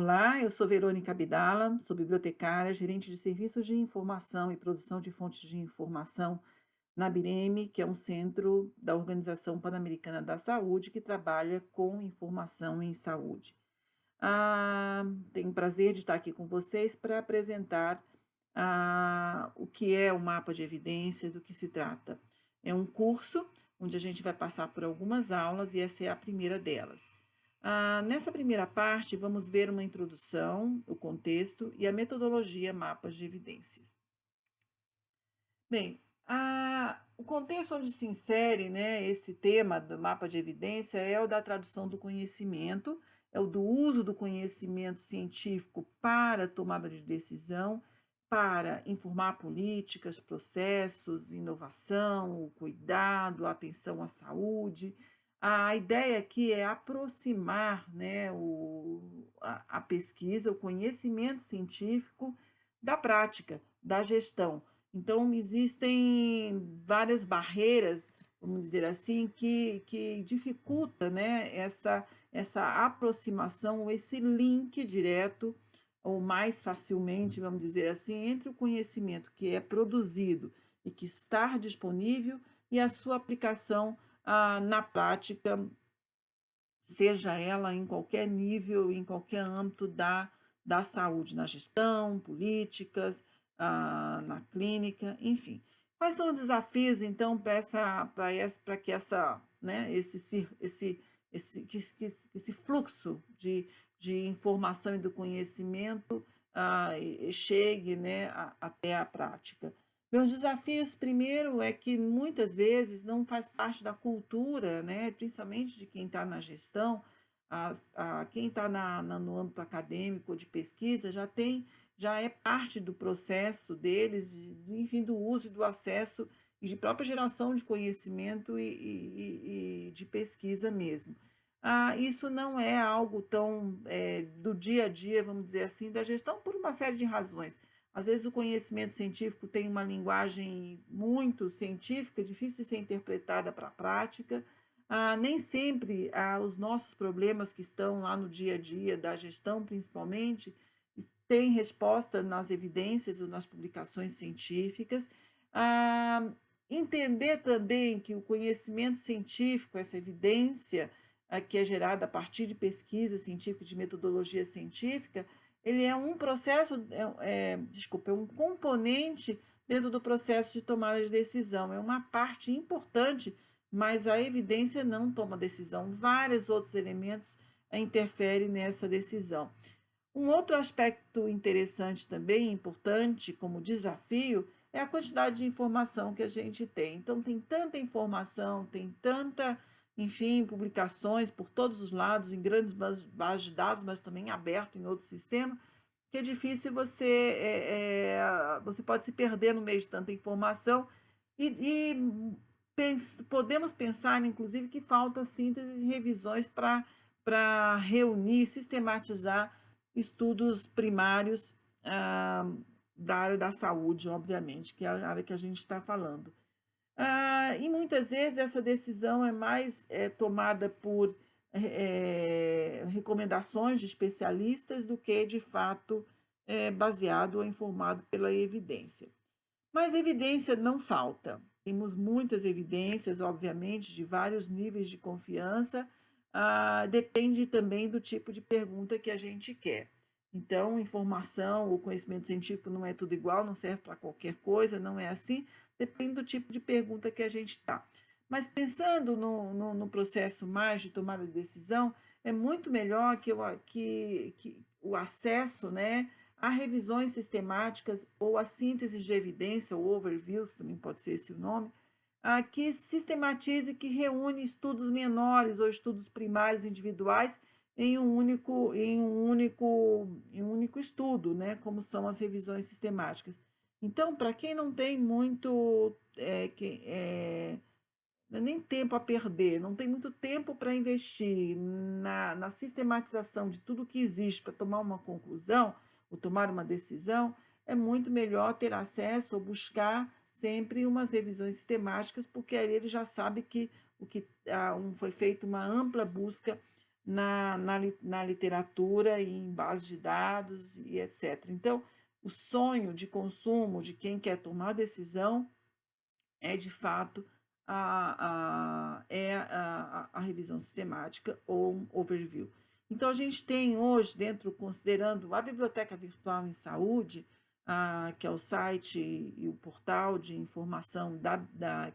Olá, eu sou Verônica Abdala, sou bibliotecária, gerente de serviços de informação e produção de fontes de informação na BIREME, que é um centro da Organização Pan-Americana da Saúde que trabalha com informação em saúde. Tenho o prazer de estar aqui com vocês para apresentar o que é o mapa de evidência, do que se trata. É um curso onde a gente vai passar por algumas aulas e essa é a primeira delas. Nessa primeira parte, vamos ver uma introdução, o contexto e a metodologia mapas de evidências. Bem, o contexto onde se insere, né, esse tema do mapa de evidência é o da tradução do conhecimento, é o do uso do conhecimento científico para tomada de decisão, para informar políticas, processos, inovação, o cuidado, a atenção à saúde. A ideia aqui é aproximar, né, a pesquisa, o conhecimento científico da prática, da gestão. Então, existem várias barreiras, vamos dizer assim, que dificulta, né, essa aproximação, esse link direto, ou mais facilmente, vamos dizer assim, entre o conhecimento que é produzido e que está disponível e a sua aplicação na prática, seja ela em qualquer nível, em qualquer âmbito da saúde, na gestão, políticas, na clínica, enfim. Quais são os desafios, então, para que né, esse fluxo de informação e do conhecimento chegue, né, até a prática? Meus desafios, primeiro, é que muitas vezes não faz parte da cultura, né, principalmente de quem está na gestão, quem está no âmbito acadêmico de pesquisa já é parte do processo deles, enfim, do uso e do acesso e de própria geração de conhecimento e de pesquisa mesmo. Isso não é algo tão do dia a dia, vamos dizer assim, da gestão, por uma série de razões. Às vezes o conhecimento científico tem uma linguagem muito científica, difícil de ser interpretada para a prática. Nem sempre os nossos problemas que estão lá no dia a dia da gestão, principalmente, têm resposta nas evidências ou nas publicações científicas. Entender também que o conhecimento científico, essa evidência que é gerada a partir de pesquisa científica, de metodologia científica, ele é um processo, é um componente dentro do processo de tomada de decisão, é uma parte importante, mas a evidência não toma decisão, vários outros elementos interferem nessa decisão. Um outro aspecto interessante também, importante como desafio, é a quantidade de informação que a gente tem. Então, tem tanta informação, tem tanta, enfim, publicações por todos os lados, em grandes bases de dados, mas também aberto em outro sistema, que é difícil você pode se perder no meio de tanta informação e podemos pensar, inclusive, que falta síntese e revisões para reunir, sistematizar estudos primários da área da saúde, obviamente, que é a área que a gente está falando. E muitas vezes essa decisão é mais tomada por recomendações de especialistas do que, de fato, baseado ou informado pela evidência. Mas evidência não falta. Temos muitas evidências, obviamente, de vários níveis de confiança. Depende também do tipo de pergunta que a gente quer. Então, informação, o conhecimento científico não é tudo igual, não serve para qualquer coisa, não é assim. Depende do tipo de pergunta que a gente está. Mas pensando no processo mais de tomada de decisão, é muito melhor que o acesso, né, a revisões sistemáticas ou a síntese de evidência, ou overviews, também pode ser esse o nome, que sistematize, que reúne estudos menores ou estudos primários individuais em um único estudo, né, como são as revisões sistemáticas. Então, para quem não tem muito nem tempo a perder, não tem muito tempo para investir na sistematização de tudo que existe para tomar uma conclusão ou tomar uma decisão, é muito melhor ter acesso ou buscar sempre umas revisões sistemáticas, porque aí ele já sabe que foi feita uma ampla busca na literatura e em bases de dados e etc. Então, o sonho de consumo de quem quer tomar decisão é, de fato, a revisão sistemática ou um overview. Então, a gente tem hoje, considerando a Biblioteca Virtual em Saúde, que é o site e o portal de informação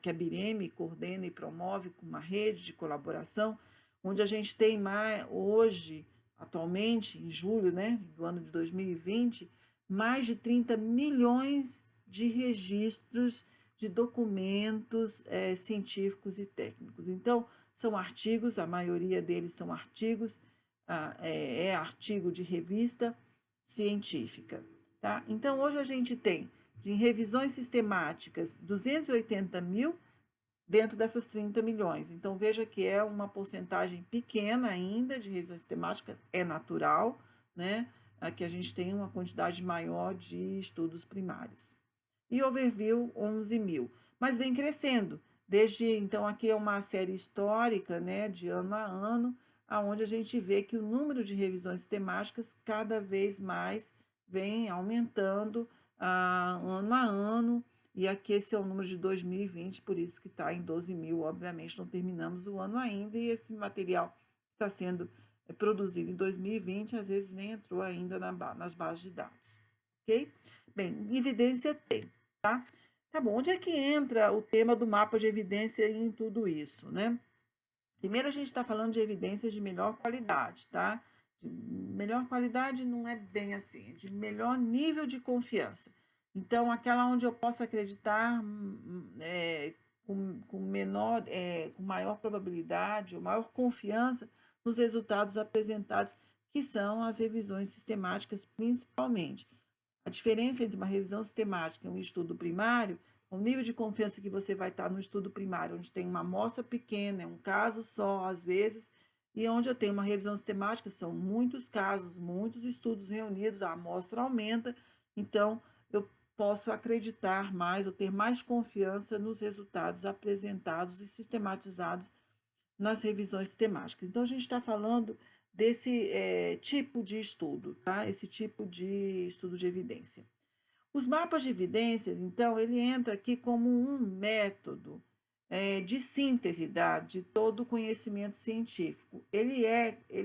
que a BIREME coordena e promove com uma rede de colaboração, onde a gente tem hoje, atualmente, em julho, né, do ano de 2020, mais de 30 milhões de registros de documentos científicos e técnicos. Então, são artigos, a maioria deles são artigos, é artigo de revista científica. Tá? Então, hoje a gente tem, de revisões sistemáticas, 280 mil dentro dessas 30 milhões. Então, veja que é uma porcentagem pequena ainda de revisão sistemática, é natural, né? Que a gente tem uma quantidade maior de estudos primários. E overview 11 mil, mas vem crescendo. Então, aqui é uma série histórica, né, de ano a ano, onde a gente vê que o número de revisões sistemáticas cada vez mais vem aumentando ano a ano, e aqui esse é o número de 2020, por isso que está em 12 mil, obviamente não terminamos o ano ainda, e esse material está sendo produzido em 2020, às vezes nem entrou ainda nas bases de dados, ok? Bem, evidência tem, tá? Tá bom, onde é que entra o tema do mapa de evidência em tudo isso, né? Primeiro a gente está falando de evidências de melhor qualidade, tá? De melhor qualidade não é bem assim, é de melhor nível de confiança. Então, aquela onde eu posso acreditar com maior probabilidade ou maior confiança nos resultados apresentados, que são as revisões sistemáticas principalmente. A diferença entre uma revisão sistemática e um estudo primário, o nível de confiança que você vai estar no estudo primário, onde tem uma amostra pequena, é um caso só, às vezes, e onde eu tenho uma revisão sistemática, são muitos casos, muitos estudos reunidos, a amostra aumenta, então eu posso acreditar mais ou ter mais confiança nos resultados apresentados e sistematizados nas revisões sistemáticas. Então, a gente está falando desse tipo de estudo, tá? Esse tipo de estudo de evidência. Os mapas de evidências, então, ele entra aqui como um método de síntese de todo o conhecimento científico. Ele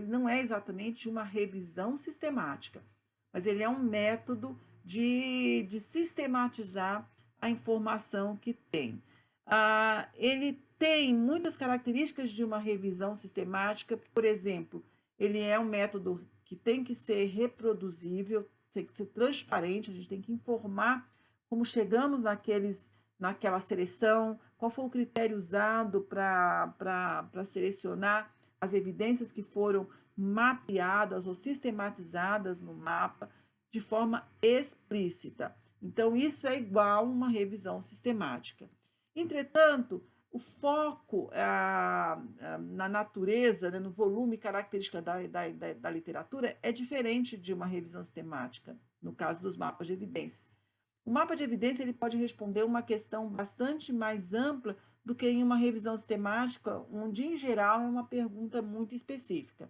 não é exatamente uma revisão sistemática, mas ele é um método de sistematizar a informação que tem. Ele tem muitas características de uma revisão sistemática, por exemplo, ele é um método que tem que ser reproduzível, tem que ser transparente, a gente tem que informar como chegamos naquela seleção, qual foi o critério usado para selecionar as evidências que foram mapeadas ou sistematizadas no mapa de forma explícita. Então, isso é igual a uma revisão sistemática. Entretanto, o foco na natureza, né, no volume característica da literatura é diferente de uma revisão sistemática, no caso dos mapas de evidências. O mapa de evidência ele pode responder uma questão bastante mais ampla do que em uma revisão sistemática, onde, em geral, é uma pergunta muito específica.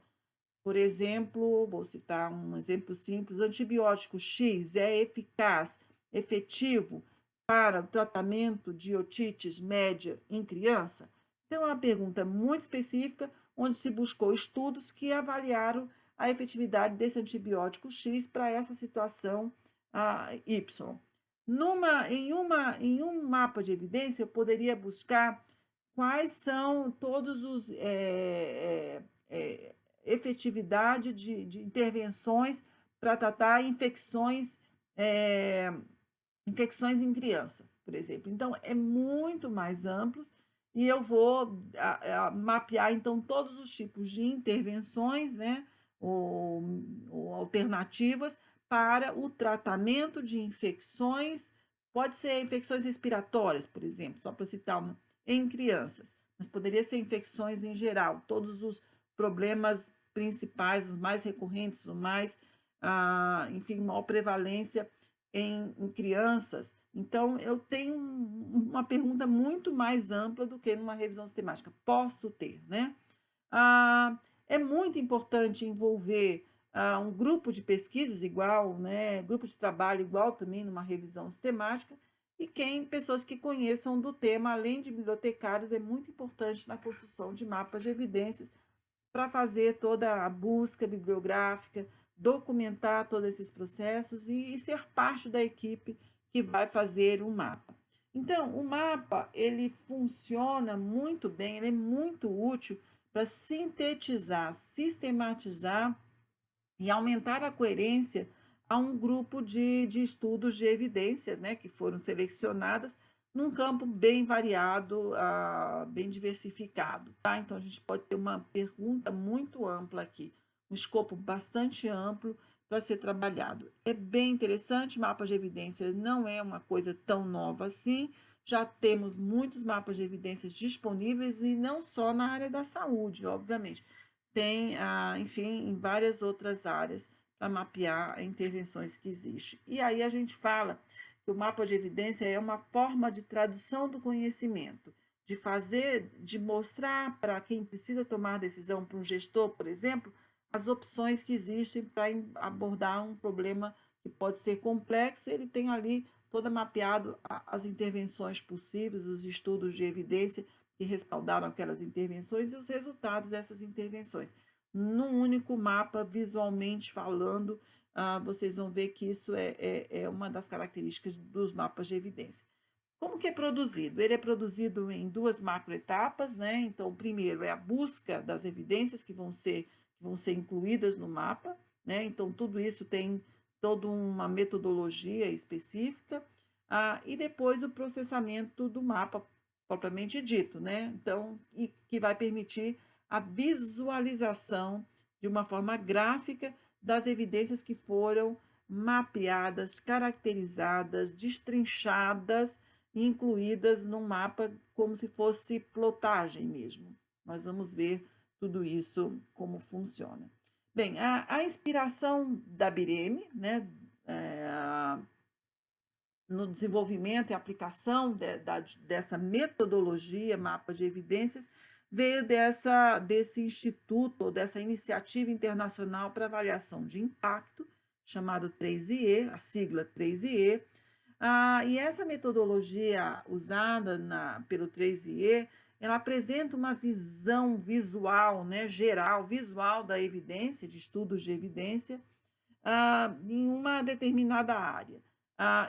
Por exemplo, vou citar um exemplo simples: antibiótico X é eficaz, efetivo para o tratamento de otites média em criança? Então, é uma pergunta muito específica, onde se buscou estudos que avaliaram a efetividade desse antibiótico X para essa situação Y. Em um mapa de evidência, eu poderia buscar quais são todos os efetividade de intervenções para tratar infecções em criança, por exemplo. Então, é muito mais amplo e eu vou mapear, então, todos os tipos de intervenções, né, ou alternativas para o tratamento de infecções. Pode ser infecções respiratórias, por exemplo, só para citar uma, em crianças, mas poderia ser infecções em geral, todos os problemas principais, os mais recorrentes, os mais, enfim, maior prevalência em crianças. Então, eu tenho uma pergunta muito mais ampla do que numa revisão sistemática. Posso ter, né? É muito importante envolver um grupo de pesquisas igual, né, grupo de trabalho igual também numa revisão sistemática, e pessoas que conheçam do tema, além de bibliotecários, é muito importante na construção de mapas de evidências para fazer toda a busca bibliográfica, documentar todos esses processos e ser parte da equipe que vai fazer um mapa. Então, o mapa, ele funciona muito bem, ele é muito útil para sintetizar, sistematizar e aumentar a coerência a um grupo de estudos de evidência, né, que foram selecionadas num campo bem variado, bem diversificado. Tá? Então, a gente pode ter uma pergunta muito ampla aqui, um escopo bastante amplo para ser trabalhado. É bem interessante, mapas de evidências não é uma coisa tão nova assim, já temos muitos mapas de evidências disponíveis e não só na área da saúde, obviamente. Tem, enfim, em várias outras áreas para mapear intervenções que existem. E aí a gente fala que o mapa de evidência é uma forma de tradução do conhecimento, de fazer, de mostrar para quem precisa tomar decisão, para um gestor, por exemplo, as opções que existem para abordar um problema que pode ser complexo. Ele tem ali toda mapeado as intervenções possíveis, os estudos de evidência que respaldaram aquelas intervenções e os resultados dessas intervenções. Num único mapa, visualmente falando, vocês vão ver que isso é uma das características dos mapas de evidência. Como que é produzido? Ele é produzido em duas macroetapas, né? Então, primeiro é a busca das evidências que vão ser incluídas no mapa, né? Então, tudo isso tem toda uma metodologia específica, e depois o processamento do mapa propriamente dito, né? Então, e que vai permitir a visualização de uma forma gráfica das evidências que foram mapeadas, caracterizadas, destrinchadas e incluídas num mapa como se fosse plotagem mesmo. Nós vamos ver tudo isso como funciona. Bem, a inspiração da Bireme, né, no desenvolvimento e aplicação dessa metodologia, mapa de evidências, veio desse instituto, dessa iniciativa internacional para avaliação de impacto, chamado 3IE, a sigla 3IE. E essa metodologia usada pelo 3IE, ela apresenta uma visão visual, né, geral, visual da evidência, de estudos de evidência, em uma determinada área.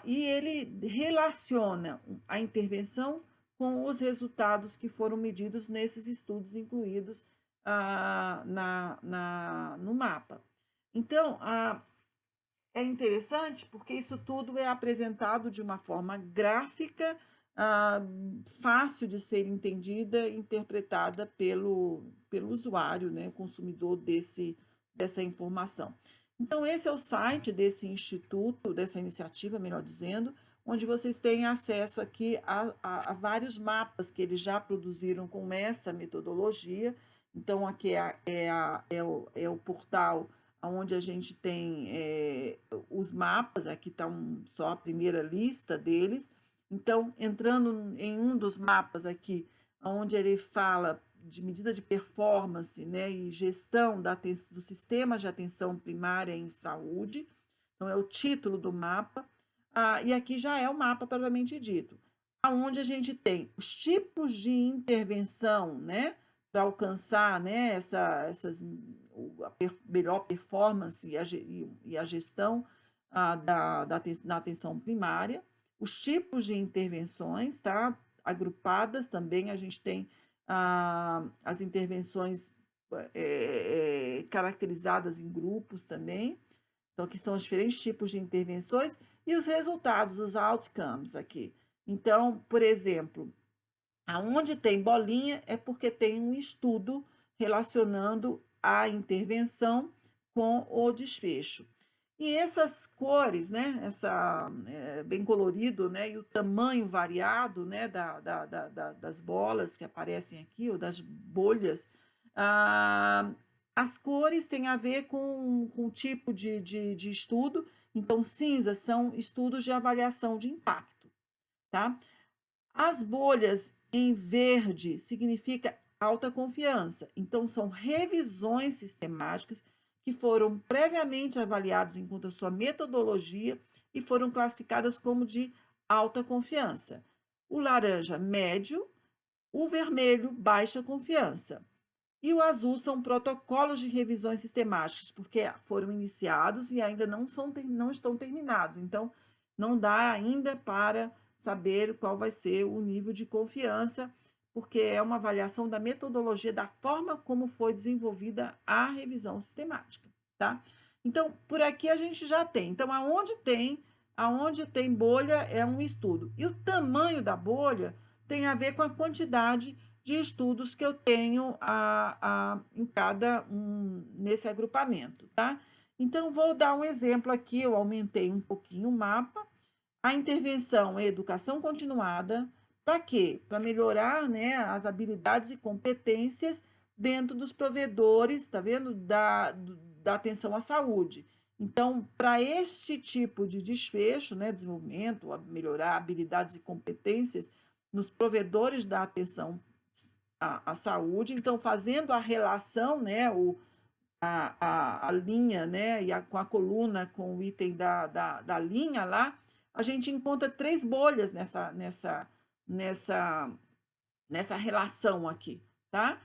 E ele relaciona a intervenção com os resultados que foram medidos nesses estudos incluídos no mapa. Então, é interessante porque isso tudo é apresentado de uma forma gráfica, fácil de ser entendida e interpretada pelo usuário, né, consumidor dessa informação. Então, esse é o site desse instituto, dessa iniciativa, melhor dizendo, onde vocês têm acesso aqui a vários mapas que eles já produziram com essa metodologia. Então, aqui é o portal onde a gente tem os mapas, aqui está só a primeira lista deles. Então, entrando em um dos mapas aqui, onde ele fala de medida de performance, né, e gestão do sistema de atenção primária em saúde. Então, é o título do mapa. E aqui já é o mapa propriamente dito, onde a gente tem os tipos de intervenção, né, para alcançar, né, a melhor performance e a gestão na atenção primária, os tipos de intervenções, tá? Agrupadas também, a gente tem as intervenções caracterizadas em grupos também, então aqui são os diferentes tipos de intervenções e os resultados, os outcomes aqui. Então, por exemplo, aonde tem bolinha é porque tem um estudo relacionando a intervenção com o desfecho. E essas cores, né, bem colorido, né, e o tamanho variado, né, das bolas que aparecem aqui, ou das bolhas, as cores têm a ver com o tipo de estudo. Então, cinza são estudos de avaliação de impacto, tá? As bolhas em verde significa alta confiança. Então, são revisões sistemáticas que foram previamente avaliadas enquanto a sua metodologia e foram classificadas como de alta confiança. O laranja, médio, o vermelho, baixa confiança. E o azul são protocolos de revisões sistemáticas, porque foram iniciados e ainda não estão terminados. Então, não dá ainda para saber qual vai ser o nível de confiança, porque é uma avaliação da metodologia, da forma como foi desenvolvida a revisão sistemática, tá? Então, por aqui a gente já tem. Então, aonde tem bolha é um estudo. E o tamanho da bolha tem a ver com a quantidade de estudos que eu tenho em cada nesse agrupamento, tá? Então, vou dar um exemplo aqui, eu aumentei um pouquinho o mapa. A intervenção é educação continuada, para quê? Para melhorar, né, as habilidades e competências dentro dos provedores, tá vendo? Da atenção à saúde. Então, para este tipo de desfecho, né, desenvolvimento, melhorar habilidades e competências nos provedores da atenção à saúde, então fazendo a relação, né, a linha, né, com a coluna, com o item da linha lá, a gente encontra 3 bolhas nessa relação aqui, tá?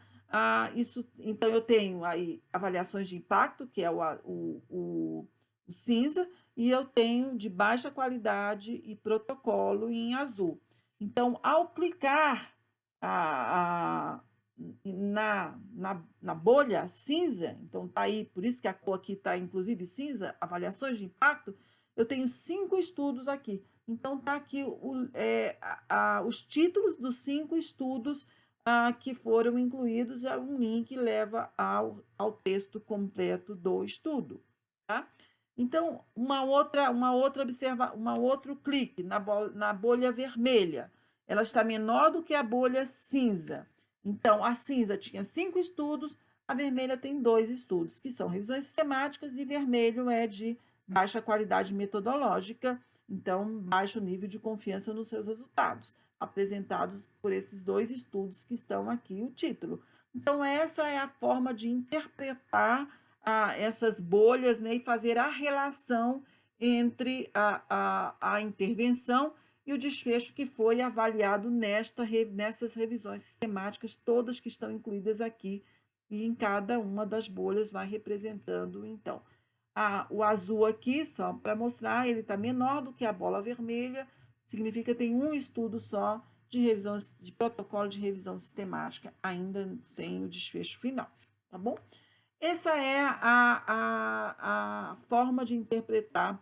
Então, eu tenho aí avaliações de impacto, que é o cinza, e eu tenho de baixa qualidade e protocolo em azul. Então, ao clicar na bolha cinza, então tá aí, por isso que a cor aqui está inclusive cinza, avaliações de impacto, eu tenho 5 estudos aqui. Então, tá aqui os títulos dos 5 estudos que foram incluídos, é um link que leva ao texto completo do estudo, tá? Então, um outro clique na bolha vermelha, ela está menor do que a bolha cinza. Então, a cinza tinha 5 estudos, a vermelha tem 2 estudos, que são revisões sistemáticas, e vermelho é de baixa qualidade metodológica, então, baixo nível de confiança nos seus resultados, apresentados por esses 2 estudos que estão aqui, o título. Então, essa é a forma de interpretar essas bolhas, né, e fazer a relação entre a intervenção e o desfecho que foi avaliado nessas revisões sistemáticas, todas que estão incluídas aqui, e em cada uma das bolhas vai representando, então. O azul aqui, só para mostrar, ele está menor do que a bola vermelha, significa que tem um estudo só de protocolo de revisão sistemática, ainda sem o desfecho final, tá bom? Essa é a forma de interpretar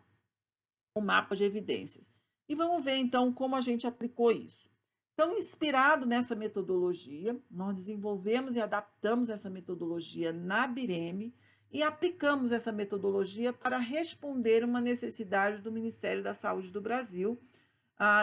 o mapa de evidências. E vamos ver, então, como a gente aplicou isso. Então, inspirado nessa metodologia, nós desenvolvemos e adaptamos essa metodologia na BIREME e aplicamos essa metodologia para responder uma necessidade do Ministério da Saúde do Brasil,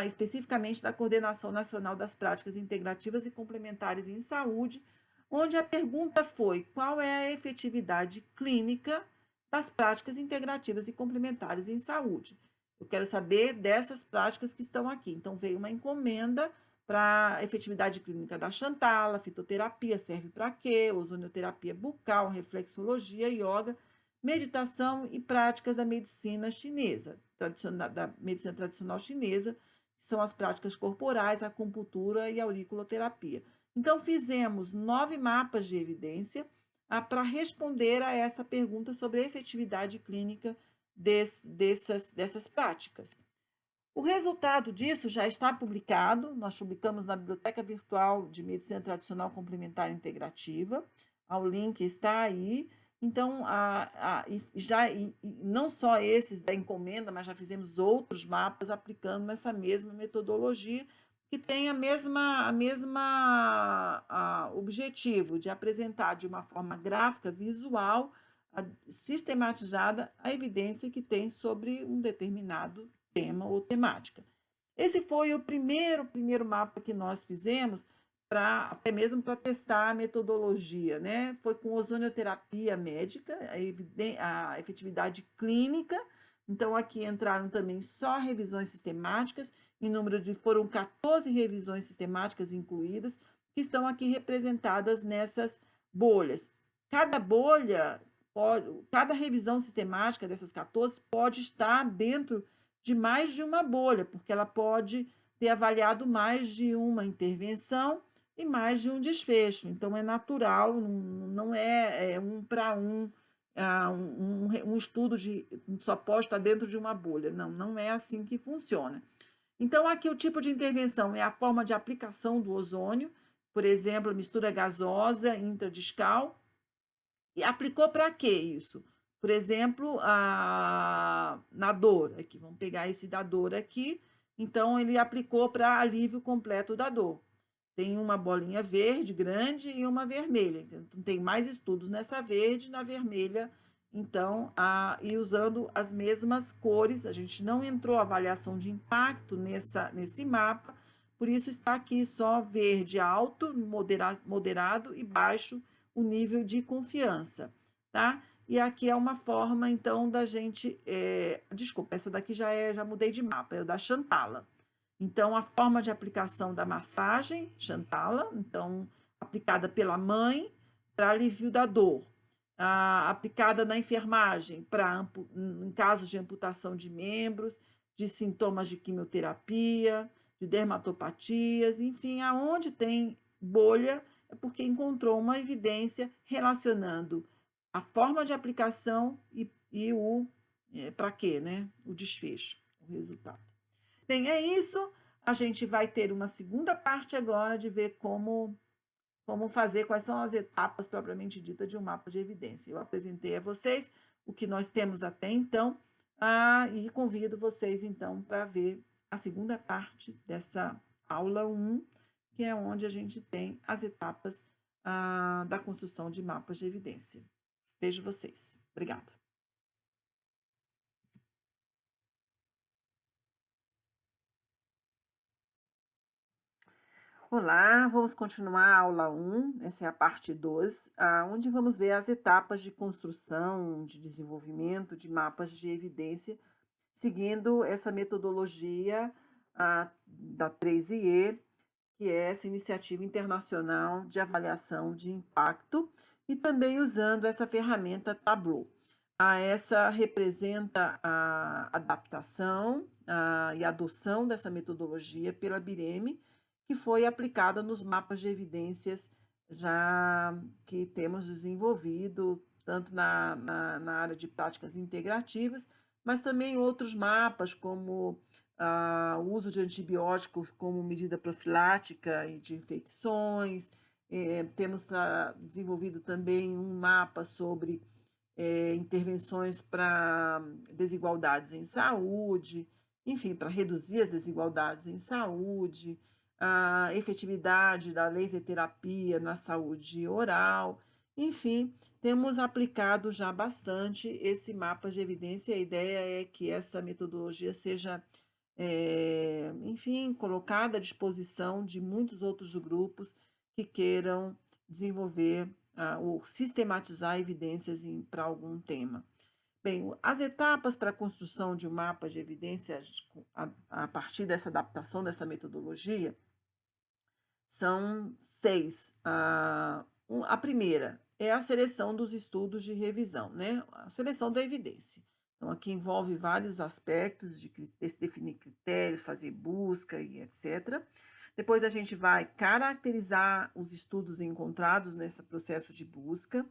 especificamente da Coordenação Nacional das Práticas Integrativas e Complementares em Saúde, onde a pergunta foi: qual é a efetividade clínica das práticas integrativas e complementares em saúde? Eu quero saber dessas práticas que estão aqui. Então, veio uma encomenda para a efetividade clínica da Xantala, fitoterapia serve para quê? Ozonioterapia bucal, reflexologia, yoga, meditação e práticas da medicina chinesa, da medicina tradicional chinesa, que são as práticas corporais, a acupuntura e a auriculoterapia. Então, fizemos 9 mapas de evidência para responder a essa pergunta sobre a efetividade clínica dessas práticas. O resultado disso já está publicado, nós publicamos na Biblioteca Virtual de Medicina Tradicional Complementar Integrativa, o link está aí. Então, não só esses da encomenda, mas já fizemos outros mapas aplicando essa mesma metodologia, que tem a mesma objetivo de apresentar de uma forma gráfica, visual, sistematizada, a evidência que tem sobre um determinado tema ou temática. Esse foi o primeiro mapa que nós fizemos, até mesmo para testar a metodologia, né? Foi com ozonioterapia médica, a efetividade clínica. Então, aqui entraram também só revisões sistemáticas, foram 14 revisões sistemáticas incluídas, que estão aqui representadas nessas bolhas. Cada bolha, cada revisão sistemática dessas 14 pode estar dentro de mais de uma bolha, porque ela pode ter avaliado mais de uma intervenção e mais de um desfecho. Então, é natural, não é um para um, um estudo só pode estar dentro de uma bolha. Não, não é assim que funciona. Então, aqui o tipo de intervenção é a forma de aplicação do ozônio, por exemplo, mistura gasosa intradiscal. E aplicou para quê isso? Por exemplo, na dor. Aqui, vamos pegar esse da dor aqui. Então, ele aplicou para alívio completo da dor. Tem uma bolinha verde grande e uma vermelha. Então, tem mais estudos nessa verde, na vermelha. Então, e usando as mesmas cores, a gente não entrou avaliação de impacto nesse mapa, por isso está aqui só verde alto, moderado e baixo o nível de confiança, tá? E aqui é uma forma, então, da gente... desculpa, essa daqui já mudei de mapa, é o da Chantala. Então, a forma de aplicação da massagem, Chantala, então, aplicada pela mãe para alívio da dor. Aplicada na enfermagem, em casos de amputação de membros, de sintomas de quimioterapia, de dermatopatias, enfim, aonde tem bolha, é porque encontrou uma evidência relacionando a forma de aplicação e o para quê, né? O desfecho, o resultado. Bem, é isso. A gente vai ter uma segunda parte agora de ver como fazer, quais são as etapas propriamente dita de um mapa de evidência. Eu apresentei a vocês o que nós temos até então e convido vocês, então, para ver a segunda parte dessa aula 1, que é onde a gente tem as etapas da construção de mapas de evidência. Vejo vocês. Obrigada. Olá, vamos continuar a aula 1, essa é a parte 2, onde vamos ver as etapas de construção, de desenvolvimento de mapas de evidência, seguindo essa metodologia da 3IE, que é essa iniciativa internacional de avaliação de impacto, e também usando essa ferramenta Tableau. Essa representa a adaptação e adoção dessa metodologia pela BIREME, que foi aplicada nos mapas de evidências já que temos desenvolvido, tanto na área de práticas integrativas, mas também outros mapas, como o uso de antibióticos como medida profilática e de infecções. Temos desenvolvido também um mapa sobre intervenções para desigualdades em saúde, enfim, para reduzir as desigualdades em saúde, a efetividade da laser terapia na saúde oral. Enfim, temos aplicado já bastante esse mapa de evidência. A ideia é que essa metodologia seja, enfim, colocada à disposição de muitos outros grupos que queiram desenvolver ou sistematizar evidências para algum tema. Bem, as etapas para a construção de um mapa de evidências a partir dessa adaptação dessa metodologia são 6. A primeira é a seleção dos estudos de revisão, né? A seleção da evidência. Então, aqui envolve vários aspectos de definir critérios, fazer busca e etc. Depois a gente vai caracterizar os estudos encontrados nesse processo de busca.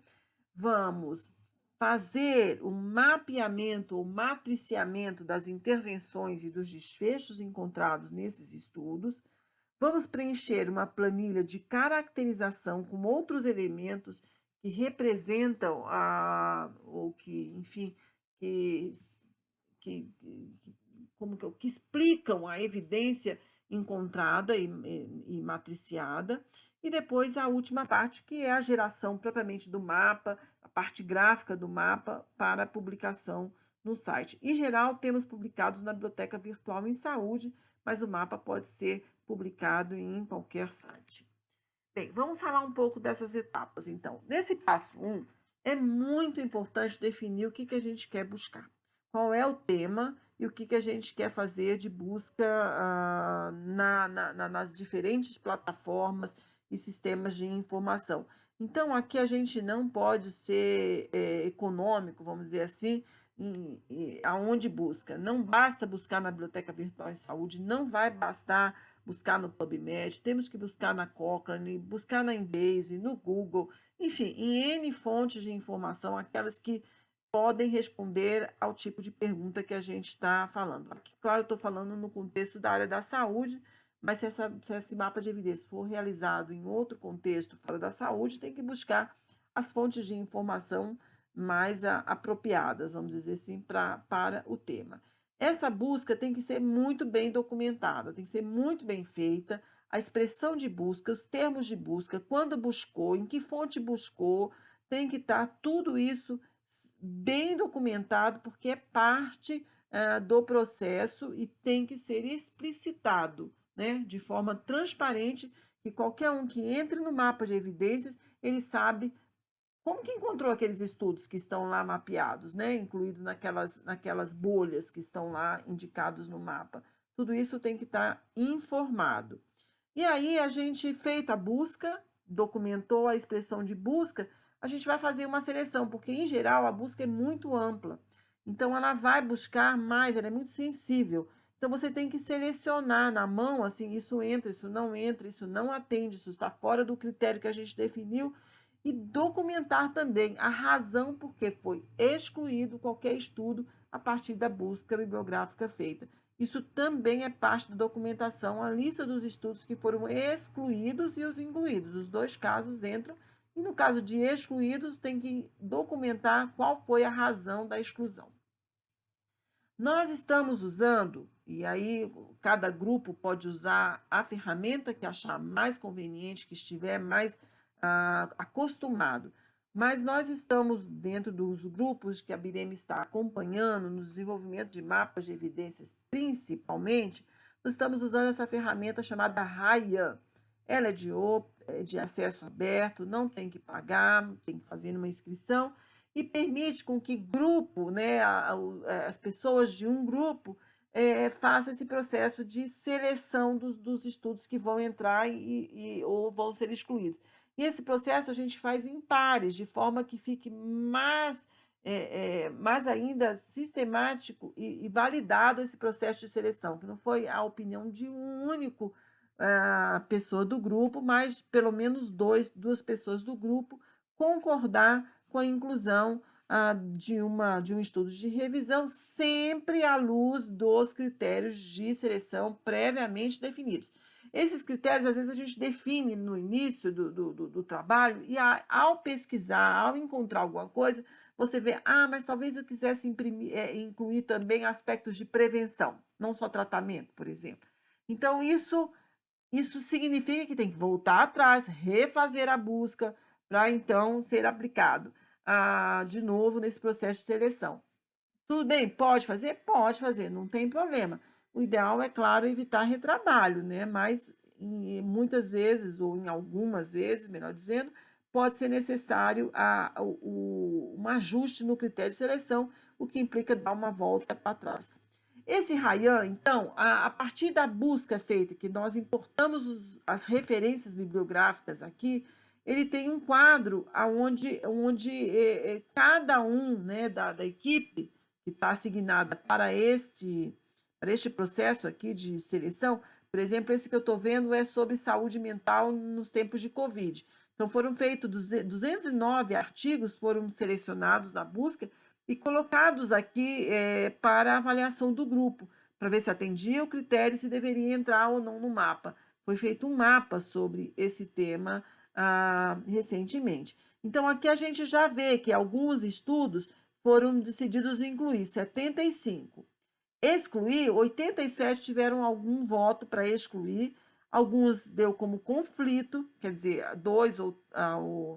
Vamos fazer o mapeamento ou matriciamento das intervenções e dos desfechos encontrados nesses estudos. Vamos preencher uma planilha de caracterização com outros elementos que representam ou que, enfim, que explicam a evidência encontrada e matriciada. E depois a última parte, que é a geração propriamente do mapa, a parte gráfica do mapa para publicação no site. Em geral, temos publicados na Biblioteca Virtual em Saúde, mas o mapa pode ser publicado em qualquer site. Bem, vamos falar um pouco dessas etapas, então. Nesse passo 1, é muito importante definir o que a gente quer buscar. Qual é o tema e o que a gente quer fazer de busca nas diferentes plataformas e sistemas de informação. Então, aqui a gente não pode ser econômico, vamos dizer assim, aonde busca. Não basta buscar na Biblioteca Virtual em Saúde, não vai bastar buscar no PubMed, temos que buscar na Cochrane, buscar na Embase, no Google, enfim, em N fontes de informação, aquelas que podem responder ao tipo de pergunta que a gente está falando. Aqui, claro, eu estou falando no contexto da área da saúde, mas se esse mapa de evidência for realizado em outro contexto fora da saúde, tem que buscar as fontes de informação mais apropriadas, vamos dizer assim, para o tema. Essa busca tem que ser muito bem documentada, tem que ser muito bem feita, a expressão de busca, os termos de busca, quando buscou, em que fonte buscou, tem que estar tudo isso bem documentado, porque é parte do processo e tem que ser explicitado, né, de forma transparente, que qualquer um que entre no mapa de evidências, ele sabe como que encontrou aqueles estudos que estão lá mapeados, né, incluídos naquelas bolhas que estão lá indicados no mapa. Tudo isso tem que estar informado. E aí, a gente, feita a busca, documentou a expressão de busca, a gente vai fazer uma seleção, porque, em geral, a busca é muito ampla. Então, ela vai buscar mais, ela é muito sensível. Então, você tem que selecionar na mão, assim, isso entra, isso não atende, isso está fora do critério que a gente definiu, e documentar também a razão por que foi excluído qualquer estudo a partir da busca bibliográfica feita. Isso também é parte da documentação, a lista dos estudos que foram excluídos e os incluídos. Os dois casos entram, e no caso de excluídos, tem que documentar qual foi a razão da exclusão. Nós estamos usando, e aí cada grupo pode usar a ferramenta que achar mais conveniente, que estiver mais acostumado. Mas nós estamos dentro dos grupos que a BIREM está acompanhando no desenvolvimento de mapas de evidências, principalmente, nós estamos usando essa ferramenta chamada Ryan. Ela é de acesso aberto, não tem que pagar, tem que fazer uma inscrição, e permite com que grupo, né, as pessoas de um grupo, faça esse processo de seleção dos estudos que vão entrar ou vão ser excluídos. E esse processo a gente faz em pares, de forma que fique mais ainda sistemático e validado esse processo de seleção, que não foi a opinião de um único pessoa do grupo, mas pelo menos duas pessoas do grupo concordar com a inclusão de um estudo de revisão, sempre à luz dos critérios de seleção previamente definidos. Esses critérios, às vezes, a gente define no início do trabalho e, ao pesquisar, ao encontrar alguma coisa, você vê, mas talvez eu quisesse incluir também aspectos de prevenção, não só tratamento, por exemplo. Então, isso significa que tem que voltar atrás, refazer a busca, para então ser aplicado de novo nesse processo de seleção. Tudo bem? Pode fazer? Pode fazer, não tem problema. O ideal é, claro, evitar retrabalho, né? Mas muitas vezes, ou em algumas vezes, melhor dizendo, pode ser necessário um ajuste no critério de seleção, o que implica dar uma volta para trás. Esse Ryan, então, a partir da busca feita, que nós importamos as referências bibliográficas aqui, ele tem um quadro onde cada um, né, da equipe que está assignada para este processo aqui de seleção, por exemplo, esse que eu estou vendo é sobre saúde mental nos tempos de Covid. Então, foram feitos 209 artigos, foram selecionados na busca e colocados aqui para avaliação do grupo, para ver se atendia o critério e se deveria entrar ou não no mapa. Foi feito um mapa sobre esse tema recentemente. Então, aqui a gente já vê que alguns estudos foram decididos incluir 75. Excluir, 87 tiveram algum voto para excluir, alguns deu como conflito, quer dizer, dois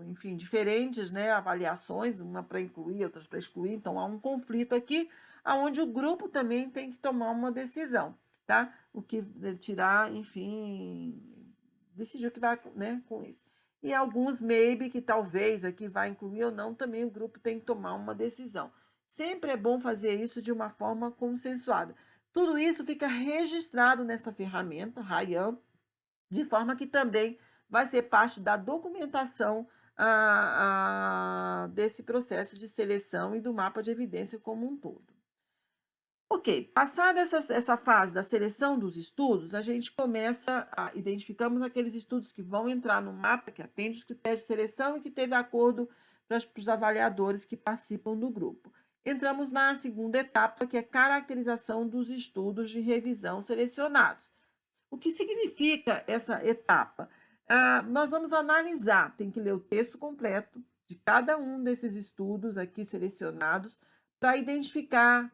enfim, diferentes, né, avaliações, uma para incluir, outras para excluir, então há um conflito aqui, onde o grupo também tem que tomar uma decisão, tá? O que tirar, enfim, decidir o que vai, né, com isso. E alguns maybe, que talvez aqui vai incluir ou não, também o grupo tem que tomar uma decisão. Sempre é bom fazer isso de uma forma consensuada. Tudo isso fica registrado nessa ferramenta, Ryan, de forma que também vai ser parte da documentação desse processo de seleção e do mapa de evidência como um todo. Ok, passada essa fase da seleção dos estudos, a gente começa identificamos aqueles estudos que vão entrar no mapa, que atende os critérios de seleção e que teve acordo para os avaliadores que participam do grupo. Entramos na segunda etapa, que é caracterização dos estudos de revisão selecionados. O que significa essa etapa? Nós vamos analisar, tem que ler o texto completo de cada um desses estudos aqui selecionados para identificar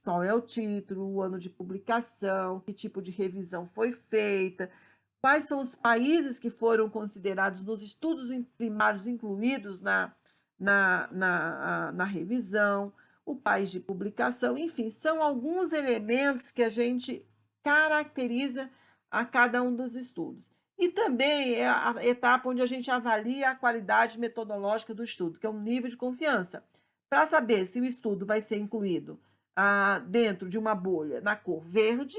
qual é o título, o ano de publicação, que tipo de revisão foi feita, quais são os países que foram considerados nos estudos primários incluídos na revisão, o país de publicação, enfim, são alguns elementos que a gente caracteriza a cada um dos estudos. E também é a etapa onde a gente avalia a qualidade metodológica do estudo, que é um nível de confiança, para saber se o estudo vai ser incluído dentro de uma bolha na cor verde,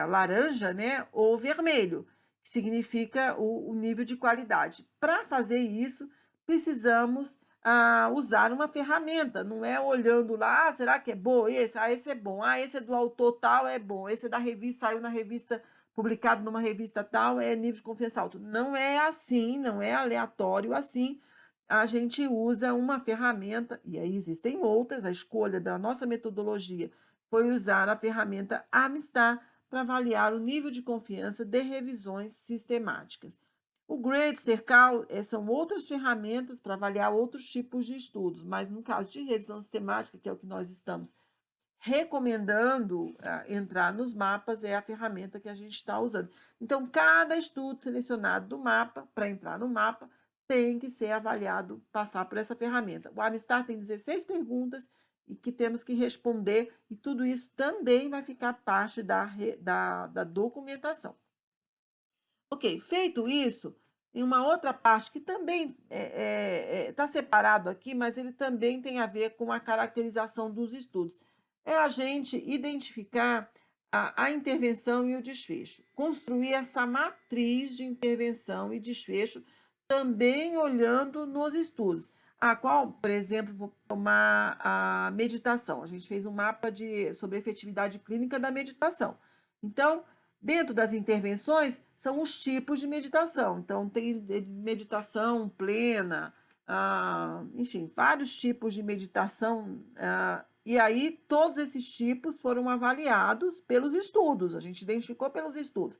laranja, né, ou vermelho, que significa o nível de qualidade. Para fazer isso, precisamos usar uma ferramenta, não é olhando lá, será que é bom esse? Esse é bom, esse é do autor tal, é bom, esse é da revista, saiu na revista, publicado numa revista tal, é nível de confiança alto. Não é assim, não é aleatório assim, a gente usa uma ferramenta, e aí existem outras, a escolha da nossa metodologia foi usar a ferramenta Amistar para avaliar o nível de confiança de revisões sistemáticas. O GRADE, CERCAL são outras ferramentas para avaliar outros tipos de estudos, mas no caso de revisão sistemática, que é o que nós estamos recomendando entrar nos mapas, é a ferramenta que a gente está usando. Então, cada estudo selecionado do mapa, para entrar no mapa, tem que ser avaliado, passar por essa ferramenta. O Amistar tem 16 perguntas e que temos que responder, e tudo isso também vai ficar parte da documentação. Ok, feito isso, em uma outra parte que também está separado aqui, mas ele também tem a ver com a caracterização dos estudos. É a gente identificar a intervenção e o desfecho, construir essa matriz de intervenção e desfecho, também olhando nos estudos. Qual, por exemplo, vou tomar a meditação. A gente fez um mapa sobre efetividade clínica da meditação. Então, dentro das intervenções, são os tipos de meditação. Então, tem meditação plena, enfim, vários tipos de meditação. E aí, todos esses tipos foram avaliados pelos estudos. A gente identificou pelos estudos.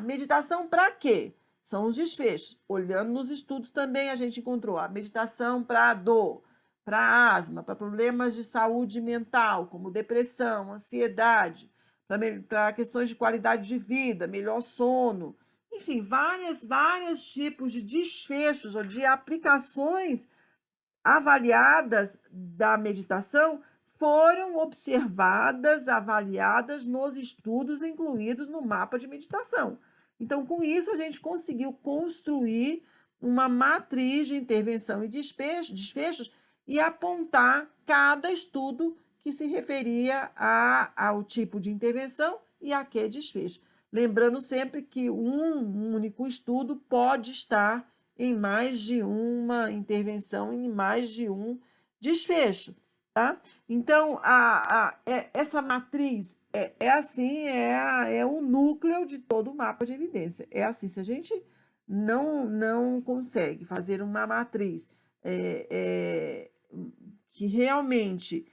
Meditação para quê? São os desfechos. Olhando nos estudos também, a gente encontrou a meditação para dor, para asma, para problemas de saúde mental, como depressão, ansiedade, para questões de qualidade de vida, melhor sono, enfim, vários tipos de desfechos ou de aplicações avaliadas da meditação foram observadas, avaliadas nos estudos incluídos no mapa de meditação. Então, com isso, a gente conseguiu construir uma matriz de intervenção e desfechos e apontar cada estudo que se referia ao tipo de intervenção e a que desfecho. Lembrando sempre que um único estudo pode estar em mais de uma intervenção, em mais de um desfecho. Tá? Então, essa matriz é o núcleo de todo o mapa de evidência. É assim, se a gente não consegue fazer uma matriz que realmente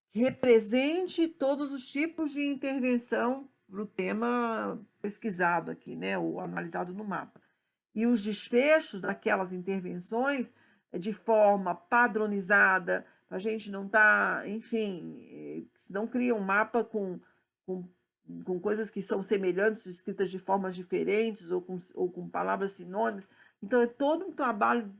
represente todos os tipos de intervenção para o tema pesquisado aqui, né, ou analisado no mapa, e os desfechos daquelas intervenções de forma padronizada, para a gente não estar, enfim, não cria um mapa com coisas que são semelhantes, escritas de formas diferentes ou com palavras sinônimas. Então, é todo um trabalho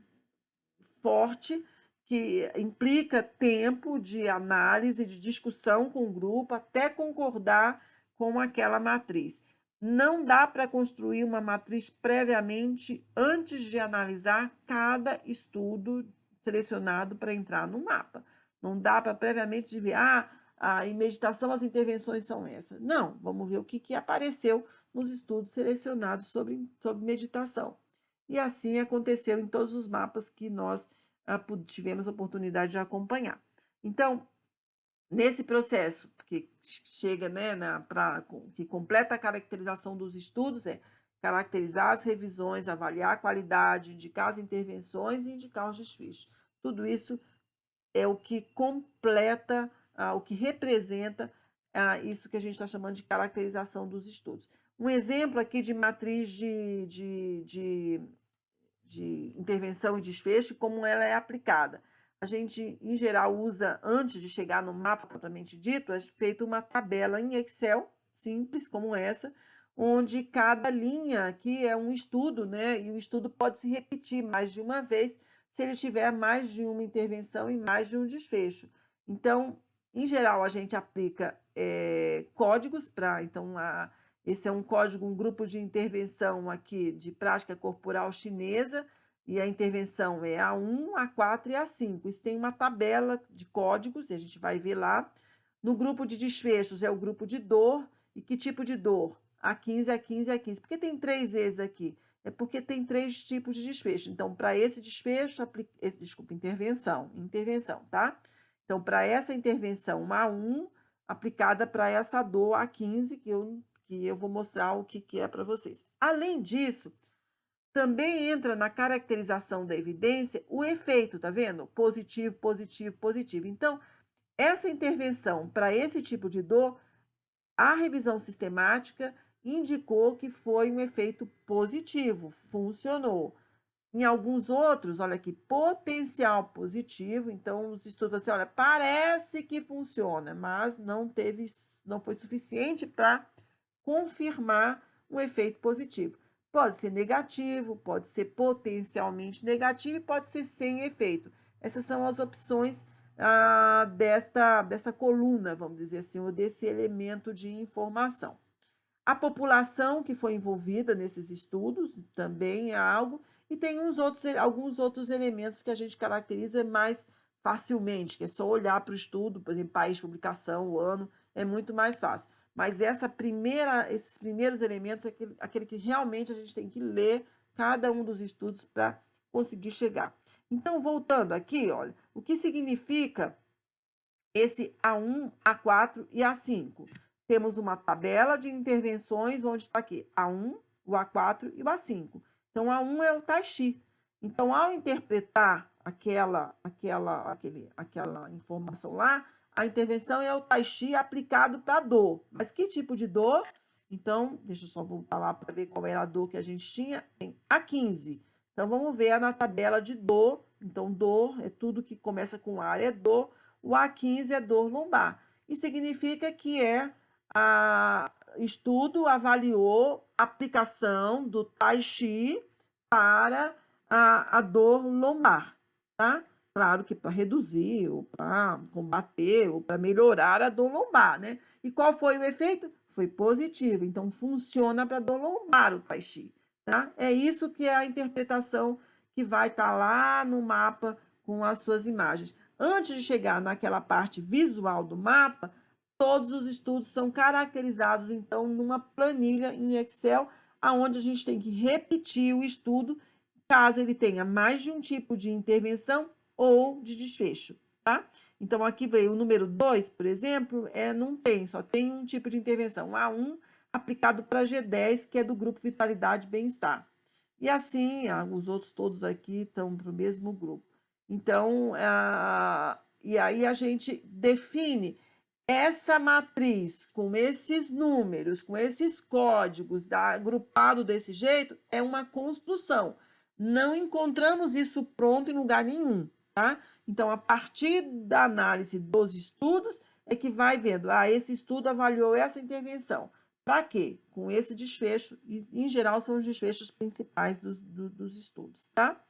forte que implica tempo de análise, de discussão com o grupo, até concordar com aquela matriz. Não dá para construir uma matriz previamente antes de analisar cada estudo selecionado para entrar no mapa. Não dá para previamente ver, em meditação as intervenções são essas. Não, vamos ver o que apareceu nos estudos selecionados sobre meditação. E assim aconteceu em todos os mapas que nós tivemos a oportunidade de acompanhar. Então, nesse processo que chega, né, que completa a caracterização dos estudos, é caracterizar as revisões, avaliar a qualidade, indicar as intervenções e indicar os desfechos. Tudo isso é o que completa, o que representa isso que a gente está chamando de caracterização dos estudos. Um exemplo aqui de matriz de intervenção e desfecho, como ela é aplicada. A gente, em geral, usa, antes de chegar no mapa propriamente dito, é feita uma tabela em Excel, simples como essa, onde cada linha aqui é um estudo, né? E o estudo pode se repetir mais de uma vez se ele tiver mais de uma intervenção e mais de um desfecho. Então, em geral, a gente aplica códigos para... Então, esse é um código, um grupo de intervenção aqui de prática corporal chinesa, e a intervenção é A1, A4 e A5. Isso tem uma tabela de códigos, e a gente vai ver lá. No grupo de desfechos é o grupo de dor. E que tipo de dor? A15, A15 e A15. Por que tem 3 vezes aqui? É porque tem 3 tipos de desfecho. Então, para esse desfecho, intervenção, tá? Então, para essa intervenção A1, aplicada para essa dor A15, que eu vou mostrar o que é para vocês. Além disso, também entra na caracterização da evidência o efeito, tá vendo? Positivo, positivo, positivo. Então, essa intervenção para esse tipo de dor, a revisão sistemática indicou que foi um efeito positivo, funcionou. Em alguns outros, olha aqui, potencial positivo, então os estudos assim, olha, parece que funciona, mas não foi suficiente para confirmar um efeito positivo. Pode ser negativo, pode ser potencialmente negativo e pode ser sem efeito. Essas são as opções dessa coluna, vamos dizer assim, ou desse elemento de informação. A população que foi envolvida nesses estudos também é algo, e tem alguns outros elementos que a gente caracteriza mais facilmente, que é só olhar para o estudo, por exemplo, país, publicação, o ano, é muito mais fácil. Mas esses primeiros elementos é aquele que realmente a gente tem que ler cada um dos estudos para conseguir chegar. Então, voltando aqui, olha, o que significa esse A1, A4 e A5? Temos uma tabela de intervenções onde está aqui A1, o A4 e o A5. Então, A1 é o Tai Chi. Então, ao interpretar aquela informação lá, a intervenção é o Tai Chi aplicado para dor. Mas que tipo de dor? Então, deixa eu só voltar lá para ver qual era a dor que a gente tinha. Tem A15. Então, vamos ver na tabela de dor. Então, dor é tudo que começa com A, é dor. O A15 é dor lombar. Isso significa que estudo avaliou a aplicação do Tai Chi para a dor lombar, tá? Claro que para reduzir, ou para combater, ou para melhorar a dor lombar, né? E qual foi o efeito? Foi positivo. Então, funciona para dor lombar o Tai Chi, tá? É isso que é a interpretação que vai estar lá no mapa com as suas imagens. Antes de chegar naquela parte visual do mapa, todos os estudos são caracterizados, então, numa planilha em Excel, onde a gente tem que repetir o estudo, caso ele tenha mais de um tipo de intervenção ou de desfecho, tá? Então, aqui veio o número 2, por exemplo, não tem, só tem um tipo de intervenção, A1, aplicado para G10, que é do grupo Vitalidade e Bem-Estar. E assim, os outros todos aqui estão para o mesmo grupo. Então, e aí a gente define essa matriz com esses números, com esses códigos, agrupado desse jeito, é uma construção. Não encontramos isso pronto em lugar nenhum, tá? Então, a partir da análise dos estudos, é que vai vendo, esse estudo avaliou essa intervenção. Para quê? Com esse desfecho, e em geral são os desfechos principais dos estudos, tá?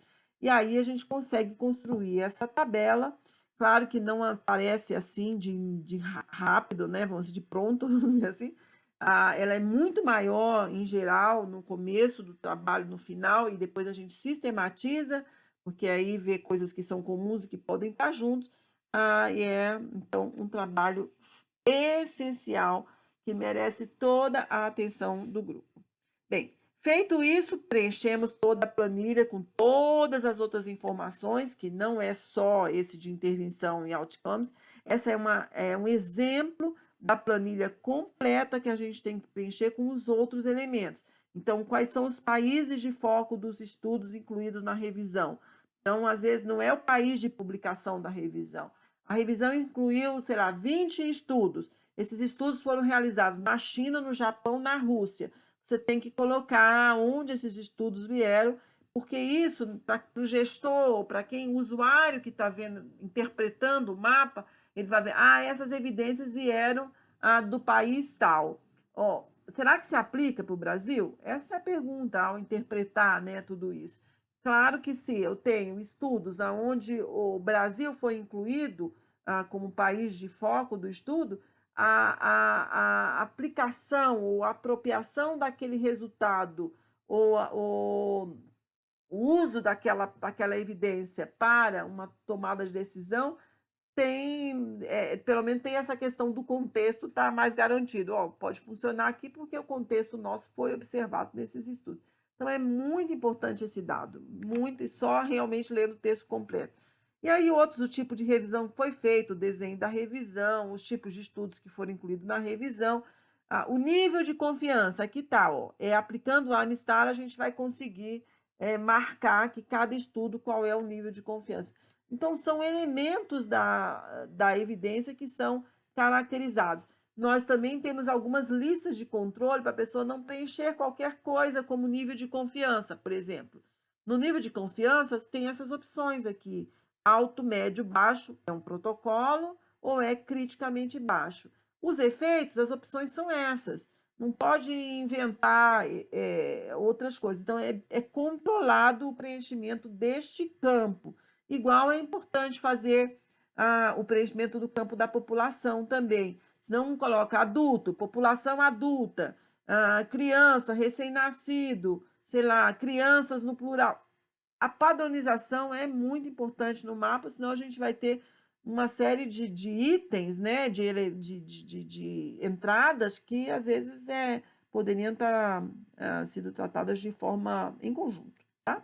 E aí a gente consegue construir essa tabela. Claro que não aparece assim de rápido, né? Vamos dizer, de pronto, vamos dizer assim. Ela é muito maior, em geral, no começo do trabalho, no final, e depois a gente sistematiza, porque aí vê coisas que são comuns e que podem estar juntos. E é, então, um trabalho essencial que merece toda a atenção do grupo. Bem, feito isso, preenchemos toda a planilha com todas as outras informações, que não é só esse de intervenção e outcomes. Essa é um exemplo da planilha completa que a gente tem que preencher com os outros elementos. Então, quais são os países de foco dos estudos incluídos na revisão? Então, às vezes, não é o país de publicação da revisão. A revisão incluiu, sei lá, 20 estudos. Esses estudos foram realizados na China, no Japão, na Rússia. Você tem que colocar onde esses estudos vieram, porque isso, para o gestor, para quem, o usuário que está vendo, interpretando o mapa, ele vai ver, essas evidências vieram do país tal. Será que se aplica para o Brasil? Essa é a pergunta ao interpretar, né, tudo isso. Claro que se eu tenho estudos onde o Brasil foi incluído como país de foco do estudo, a aplicação ou a apropriação daquele resultado ou o uso daquela evidência para uma tomada de decisão pelo menos tem essa questão do contexto tá mais garantido. Pode funcionar aqui porque o contexto nosso foi observado nesses estudos. Então, é muito importante esse dado, muito, e só realmente ler o texto completo. E aí, outros, o tipo de revisão que foi feito, o desenho da revisão, os tipos de estudos que foram incluídos na revisão, o nível de confiança, aqui está, aplicando o Amistar, a gente vai conseguir marcar que cada estudo, qual é o nível de confiança. Então, são elementos da evidência que são caracterizados. Nós também temos algumas listas de controle para a pessoa não preencher qualquer coisa como nível de confiança, por exemplo. No nível de confiança, tem essas opções aqui. Alto, médio, baixo é um protocolo ou é criticamente baixo. Os efeitos, as opções são essas. Não pode inventar outras coisas. Então, é controlado o preenchimento deste campo. Igual é importante fazer o preenchimento do campo da população também. Senão coloca adulto, população adulta, criança, recém-nascido, sei lá, crianças no plural. A padronização é muito importante no mapa, senão a gente vai ter uma série de itens, né, de entradas que às vezes poderiam estar sido tratadas de forma em conjunto. Tá?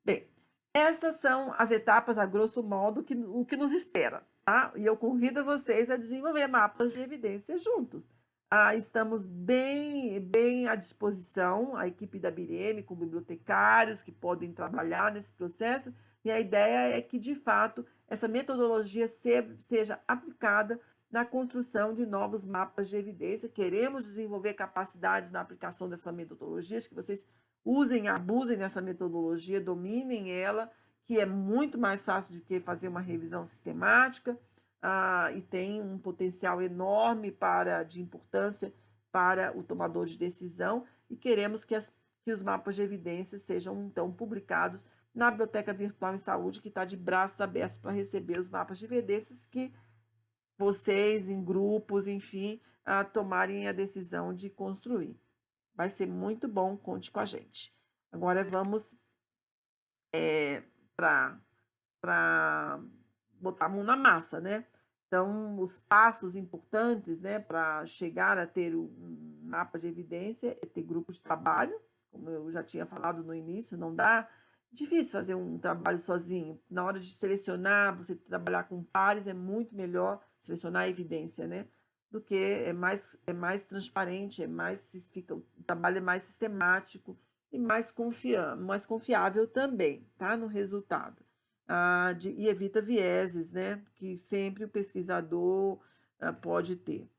Bem, essas são as etapas, a grosso modo, o que nos espera. Tá? E eu convido vocês a desenvolver mapas de evidência juntos. Estamos bem à disposição, a equipe da BIREME, com bibliotecários que podem trabalhar nesse processo, e a ideia é que, de fato, essa metodologia seja aplicada na construção de novos mapas de evidência. Queremos desenvolver capacidade na aplicação dessa metodologia, que vocês usem, abusem dessa metodologia, dominem ela, que é muito mais fácil do que fazer uma revisão sistemática, e tem um potencial enorme de importância para o tomador de decisão, e queremos que os mapas de evidência sejam, então, publicados na Biblioteca Virtual em Saúde, que está de braços abertos para receber os mapas de evidências que vocês, em grupos, enfim, tomarem a decisão de construir. Vai ser muito bom, conte com a gente. Agora vamos para botar a mão na massa, né? Então, os passos importantes, né, para chegar a ter um mapa de evidência é ter grupos de trabalho, como eu já tinha falado no início, não dá. Difícil fazer um trabalho sozinho. Na hora de selecionar, você trabalhar com pares é muito melhor selecionar a evidência, né? Do que é mais transparente, o trabalho é mais sistemático e mais confiável também, tá? No resultado. E evita vieses, né? Que sempre o pesquisador pode ter.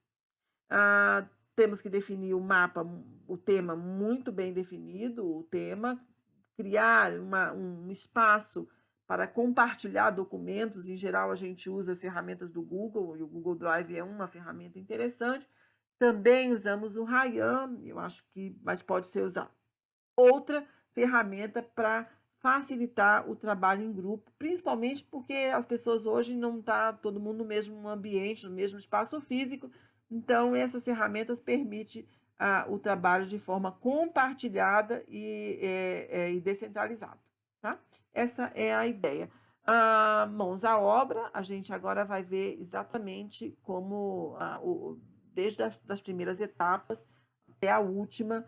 Temos que definir o mapa, o tema muito bem definido, o tema, criar um espaço para compartilhar documentos. Em geral, a gente usa as ferramentas do Google, e o Google Drive é uma ferramenta interessante. Também usamos o Ryan, eu acho que, mas pode ser usado. Outra ferramenta para facilitar o trabalho em grupo, principalmente porque as pessoas hoje não está todo mundo no mesmo ambiente, no mesmo espaço físico, então essas ferramentas permitem o trabalho de forma compartilhada e descentralizada. Tá? Essa é a ideia. Mãos à obra, a gente agora vai ver exatamente como, desde das primeiras etapas até a última,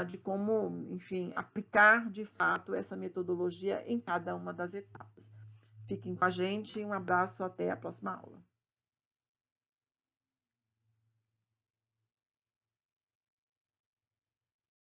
de como, enfim, aplicar de fato essa metodologia em cada uma das etapas. Fiquem com a gente, um abraço, até a próxima aula.